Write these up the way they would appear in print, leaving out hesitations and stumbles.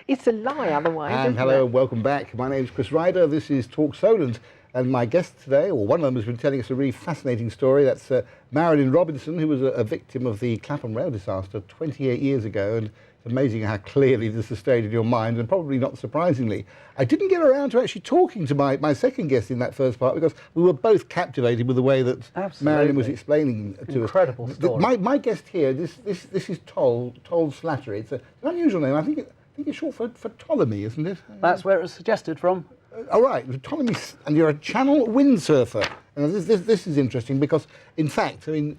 It's a lie otherwise, And isn't hello it? and welcome back. My name's Chris Ryder. This is Talk Solent. And my guest today, or one of them, has been telling us a really fascinating story. That's Marilyn Robinson, who was a victim of the Clapham Rail Disaster 28 years ago. And it's amazing how clearly this has stayed in your mind, and probably not surprisingly. I didn't get around to actually talking to my second guest in that first part because we were both captivated with the way that Marilyn was explaining to us. Incredible story. My guest here, this is Ptol Slattery. It's an unusual name. I think it's short for Ptolemy, isn't it? That's where it was suggested from. All right, Ptolemy, and you're a channel windsurfer. And this is interesting because, in fact, I mean,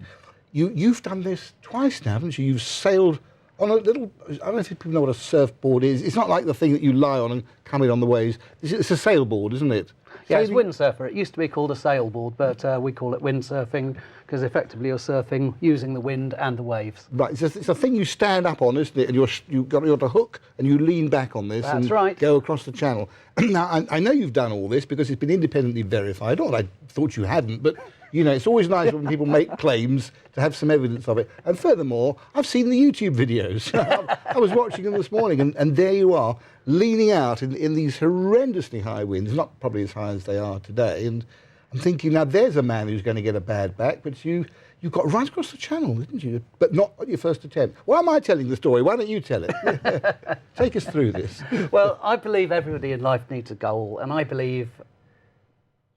you've done this twice now, haven't you? You've sailed on a little, I don't know if people know what a surfboard is. It's not like the thing that you lie on and come in on the waves. It's a sailboard, isn't it? Yeah, it's windsurfer. It used to be called a sailboard, but we call it windsurfing because effectively you're surfing using the wind and the waves. Right, it's a thing you stand up on, isn't it? And you've got a hook and you lean back on this and go across the channel. Now, I know you've done all this because it's been independently verified. Not that I thought you hadn't, but you know, it's always nice when people make claims to have some evidence of it. And furthermore, I've seen the YouTube videos. I was watching them this morning, and there you are, leaning out in these horrendously high winds, not probably as high as they are today. And I'm thinking, now there's a man who's going to get a bad back, but you got right across the channel, didn't you? But not on your first attempt. Why am I telling the story? Why don't you tell it? Take us through this. Well, I believe everybody in life needs a goal, and I believe,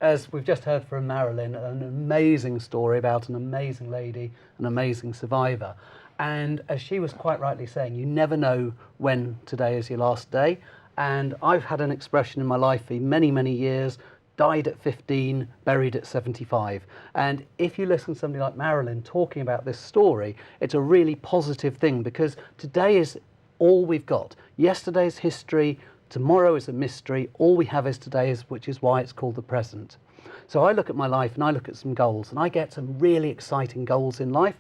as we've just heard from Marilyn, an amazing story about an amazing lady, an amazing survivor. And as she was quite rightly saying, you never know when today is your last day. And I've had an expression in my life for many, many years: died at 15, buried at 75. And if you listen to somebody like Marilyn talking about this story, it's a really positive thing because today is all we've got. Yesterday's history, tomorrow is a mystery. All we have is today, which is why it's called the present. So I look at my life and I look at some goals, and I get some really exciting goals in life.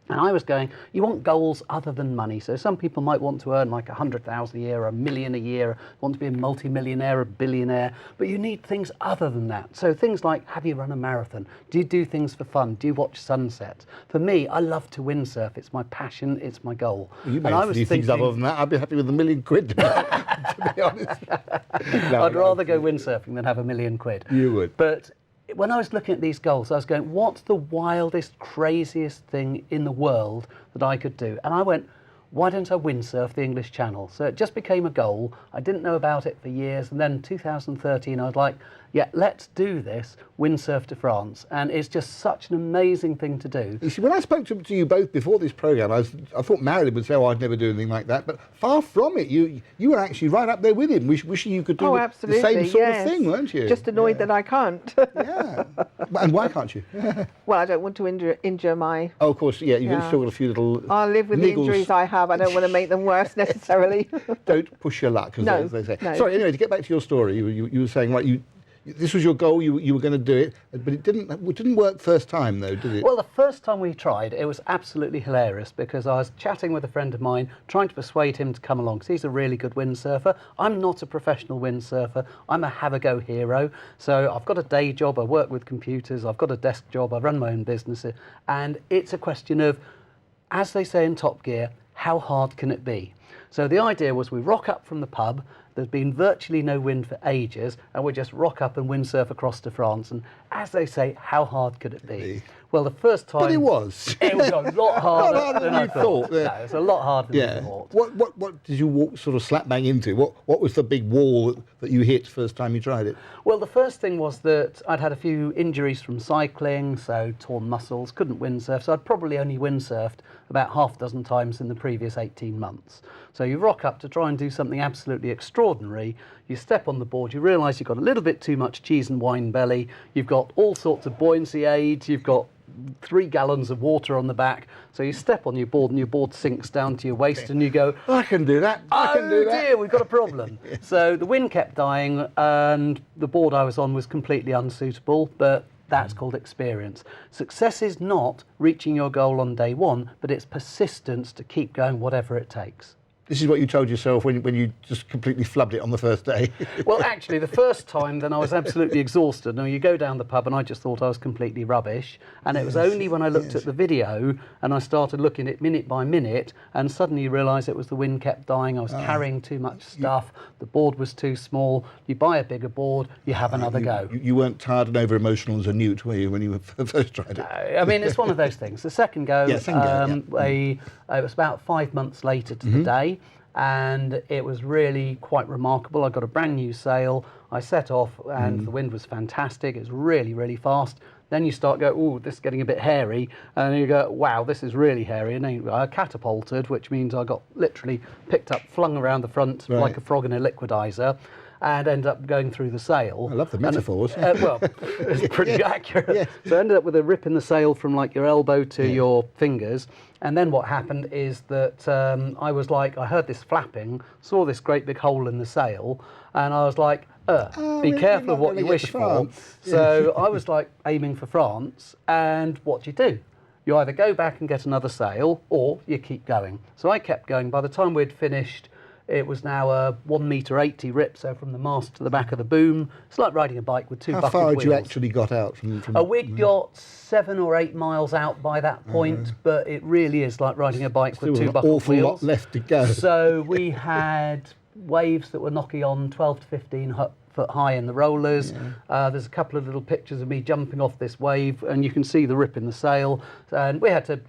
And I was going, you want goals other than money. So some people might want to earn like 100,000 a year, or $1 million a year, want to be a multi-millionaire, a billionaire, but you need things other than that. So things like, have you run a marathon? Do you do things for fun? Do you watch sunsets? For me, I love to windsurf. It's my passion, it's my goal. Well, you may do things other than that. I'd be happy with £1 million, to be honest. No, I'd rather go windsurfing than have £1 million. You would. But when I was looking at these goals, I was going, what's the wildest, craziest thing in the world that I could do? And I went, why don't I windsurf the English Channel? So it just became a goal. I didn't know about it for years. And then in 2013, I was like, yeah, let's do this, windsurf to France. And it's just such an amazing thing to do. You see, when I spoke to you both before this programme, I thought Marilyn would say, oh, I'd never do anything like that. But far from it. You were actually right up there with him, wishing you could do the same sort of thing, weren't you? Just annoyed that I can't. Yeah. And why can't you? Well, I don't want to injure my... Oh, of course, yeah, you've still got a few little I'll live with niggles. the injuries I have. I don't want to make them worse necessarily. Don't push your luck, as they say. No. Sorry, anyway, to get back to your story, you were saying, right, this was your goal, you were going to do it, but it didn't work first time, though, did it? Well, the first time we tried, it was absolutely hilarious because I was chatting with a friend of mine, trying to persuade him to come along because he's a really good windsurfer. I'm not a professional windsurfer. I'm a have-a-go hero. So I've got a day job, I work with computers, I've got a desk job, I run my own business, and it's a question of, as they say in Top Gear, how hard can it be? So the idea was we rock up from the pub, there's been virtually no wind for ages, and we just rock up and windsurf across to France. And as they say, how hard could it be? Well, the first time... But it was. It was a lot harder than I thought. Yeah. No, it was a lot harder than I thought. What did you walk sort of slap bang into? What was the big wall that you hit first time you tried it? Well, the first thing was that I'd had a few injuries from cycling, so torn muscles, couldn't windsurf, so I'd probably only windsurfed about half a dozen times in the previous 18 months. So you rock up to try and do something absolutely extraordinary, you step on the board, you realise you've got a little bit too much cheese and wine belly, you've got all sorts of buoyancy aids, you've got 3 gallons of water on the back, so you step on your board and your board sinks down to your waist and you go, I can do that, I can do that. Oh dear, we've got a problem. So the wind kept dying and the board I was on was completely unsuitable, but that's called experience. Success is not reaching your goal on day one, but it's persistence to keep going whatever it takes. This is what you told yourself when you just completely flubbed it on the first day. Well, actually, the first time, then I was absolutely exhausted. Now, you go down the pub and I just thought I was completely rubbish. And it was only when I looked at the video and I started looking at it minute by minute, and suddenly you realise it was the wind kept dying. I was carrying too much stuff. The board was too small. You buy a bigger board, you have another go. You weren't tired and over emotional as a newt, were you, when you first tried it? I mean, it's one of those things. The second go, it was about 5 months later to the day. And it was really quite remarkable. I got a brand new sail. I set off, and the wind was fantastic. It was really, really fast. Then you start go, oh, this is getting a bit hairy, and you go, wow, this is really hairy. And then I catapulted, which means I got literally picked up, flung around the front like a frog in a liquidizer, and ended up going through the sail. I love the metaphors. Well, it's pretty accurate. Yeah. So I ended up with a rip in the sail from like your elbow to your fingers. And then what happened is that I was like, I heard this flapping, saw this great big hole in the sail, and I was like, be careful of what you wish for. So I was like aiming for France, and what do? You either go back and get another sail, or you keep going. So I kept going. By the time we'd finished, it was now a 1.80 metre rip, so from the mast to the back of the boom. It's like riding a bike with two buckled wheels. How far had you actually got out from we'd got 7 or 8 miles out by that point, but it really is like riding a bike with two buckled wheels. Still an awful lot left to go. So we had waves that were knocking on 12 to 15 foot high in the rollers. There's a couple of little pictures of me jumping off this wave, and you can see the rip in the sail. And we had to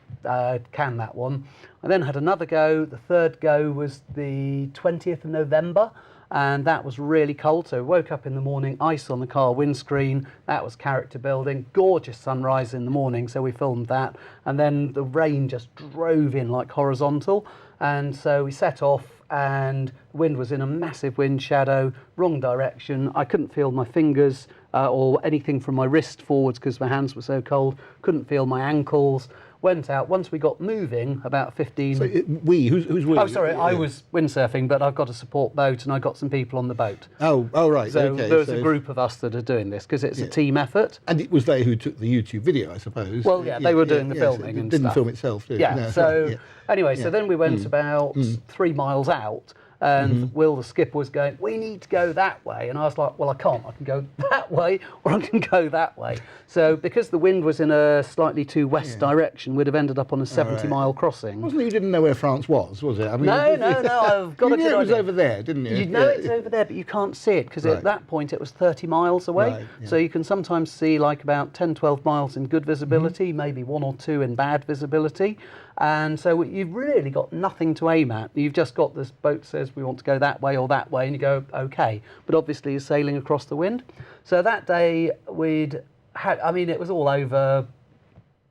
can that one. I then had another go. The third go was the 20th of November, and that was really cold. So I woke up in the morning, ice on the car windscreen. That was character building. Gorgeous sunrise in the morning, so we filmed that. And then the rain just drove in like horizontal. And so we set off, and the wind was in a massive wind shadow, wrong direction. I couldn't feel my fingers or anything from my wrist forwards because my hands were so cold. Couldn't feel my ankles. Went out. Once we got moving, about 15... So who's we? Oh, sorry, I was windsurfing, but I've got a support boat, and I got some people on the boat. Oh, right, so okay. There's a group of us that are doing this, because it's a team effort. And it was they who took the YouTube video, I suppose. Well, they were doing the filming and didn't stuff. film itself, did it? Yeah, No, so... right, Anyway, so then we went about 3 miles out, and Will, the skipper, was going, we need to go that way. And I was like, well, I can't. I can go that way, or I can go that way. So because the wind was in a slightly too west direction, we'd have ended up on a 70-mile crossing. Wasn't it you didn't know where France was it? I mean, no, I've got you a knew good it was idea. over there, didn't you? You know it's over there, but you can't see it, because at that point it was 30 miles away. Right, So you can sometimes see like about 10, 12 miles in good visibility, maybe 1 or 2 in bad visibility. And so you've really got nothing to aim at. You've just got this boat says we want to go that way or that way, and you go, okay. But obviously you're sailing across the wind. So that day we'd had, I mean, it was all over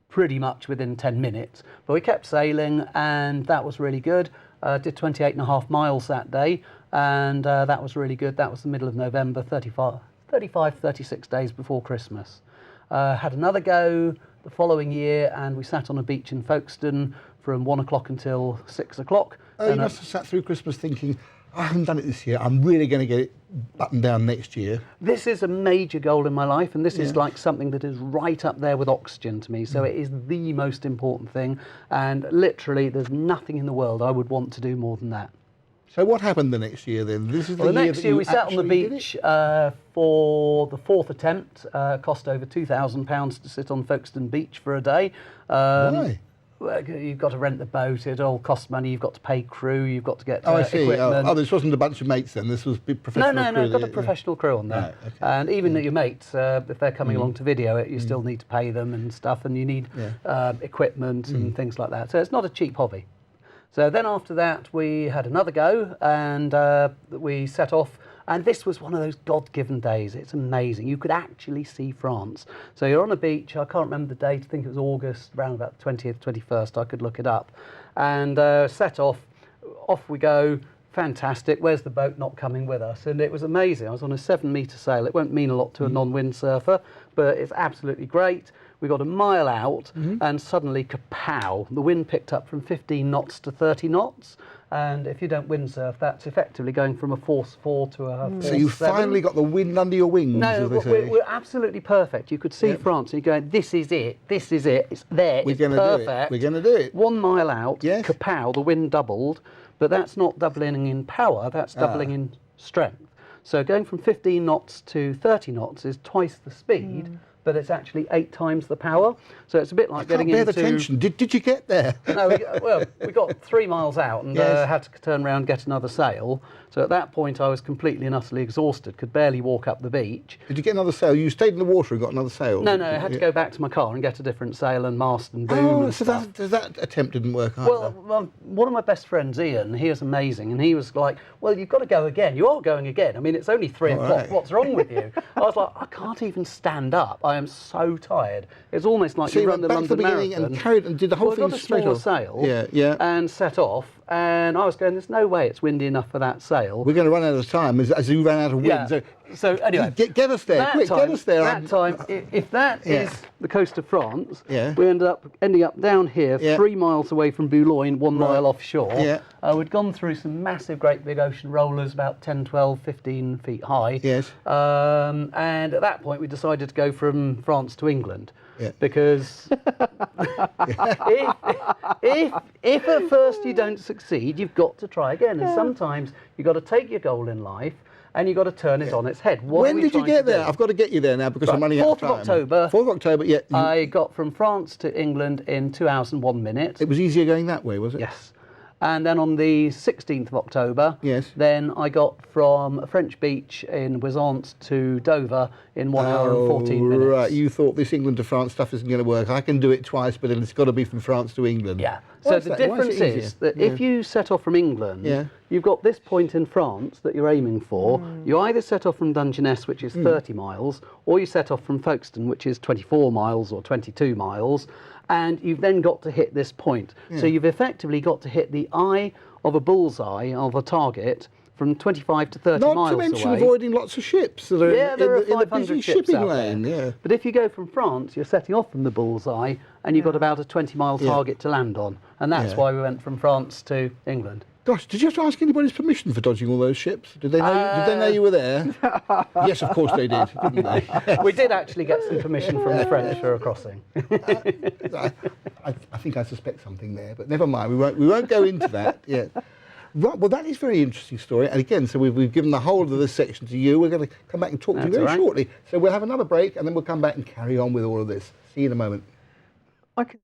pretty much within 10 minutes. But we kept sailing, and that was really good. Did 28.5 miles that day, and that was really good. That was the middle of November, 36 days before Christmas. Had another go the following year, and we sat on a beach in Folkestone from 1 o'clock until 6 o'clock. Oh, you must have sat through Christmas thinking, I haven't done it this year. I'm really going to get it buttoned down next year. This is a major goal in my life, and this is like something that is right up there with oxygen to me. So it is the most important thing, and literally there's nothing in the world I would want to do more than that. So what happened the next year then? This is the next year we sat on the beach for the 4th attempt. Cost over £2,000 to sit on Folkestone Beach for a day. Why? You've got to rent the boat. It all costs money. You've got to pay crew. You've got to get I see. equipment. Oh, this wasn't a bunch of mates then. This was professional crew. No. Got a professional crew on there. Right, okay. And even your mates, if they're coming along to video it, you still need to pay them and stuff, and you need equipment and things like that. So it's not a cheap hobby. So then after that, we had another go, and we set off. And this was one of those God-given days. It's amazing. You could actually see France. So you're on a beach. I can't remember the date. I think it was August, around about the 20th, 21st. I could look it up. And set off. Off we go. Fantastic. Where's the boat not coming with us? And it was amazing. I was on a 7-metre sail. It won't mean a lot to a non-windsurfer, but it's absolutely great. We got a mile out, and suddenly, kapow, the wind picked up from 15 knots to 30 knots. And if you don't windsurf, that's effectively going from a force 4 to a force 7. So you finally got the wind under your wings, No, as they say. we're absolutely perfect. You could see France, and you're going, this is it, it's there, it's perfect. We're going to do it. 1 mile out, kapow, the wind doubled. but that's not doubling in power, that's doubling in strength. So going from 15 knots to 30 knots is twice the speed, but it's actually 8 times the power. So it's a bit like getting into... the tension. Did you get there? No, we got 3 miles out and had to turn around and get another sail. So at that point I was completely and utterly exhausted, could barely walk up the beach. Did you get another sail? You stayed in the water and got another sail? No, I had to go back to my car and get a different sail and mast and boom and so stuff. that attempt didn't work either. Well, one of my best friends, Ian, he is amazing, and he was like, well, you've got to go again. You are going again. I mean, it's only 3 o'clock. Right. What's wrong with you? I was like, I can't even stand up. I am so tired. It's almost like you run the back to London beginning Marathon. and did the whole I thing got a straight smaller off. sail and set off, and I was going, there's no way it's windy enough for that sail. We're going to run out of time as you ran out of wind. Yeah. So anyway, get us there, quick, get us there. That time, if that is the coast of France, Yeah. we ending up down here, Yeah. 3 miles away from Boulogne, 1 mile offshore. Yeah. We'd gone through some massive, great big ocean rollers, about 10, 12, 15 feet high. Yes. And at that point, we decided to go from France to England. Yeah. Because if at first you don't succeed, you've got to try again. And sometimes you've got to take your goal in life and you've got to turn it on its head. When did you get there? I've got to get you there now because I'm running out of time. 4th of October. 4th of October, yeah. I got from France to England in 2 hours and 1 minute. It was easier going that way, was it? Yes. And then on the 16th of October, Yes. then I got from a French beach in Ouessant to Dover in 1 hour and 14 minutes. Right, you thought this England to France stuff isn't going to work. I can do it twice, but then it's got to be from France to England. Yeah. Why So is the that? Why difference it is that if you set off from England, you've got this point in France that you're aiming for. You either set off from Dungeness, which is 30 miles, or you set off from Folkestone, which is 24 miles or 22 miles, and you've then got to hit this point. So you've effectively got to hit the eye of a bullseye of a target from 25 to 30 miles away. Not to mention avoiding lots of ships that are there are in the 500 busy ships shipping out lane. there. Yeah. But if you go from France, you're setting off from the bullseye, and you've got about a 20-mile target to land on, and that's why we went from France to England. Gosh, did you have to ask anybody's permission for dodging all those ships? Did they know you were there? Yes, of course they did, didn't they? We did actually get some permission from the French for a crossing. I think I suspect something there, but never mind. We won't go into that yet. Right, well, that is a very interesting story. And again, so we've given the whole of this section to you. We're going to come back and talk to you very shortly. So we'll have another break, and then we'll come back and carry on with all of this. See you in a moment. I can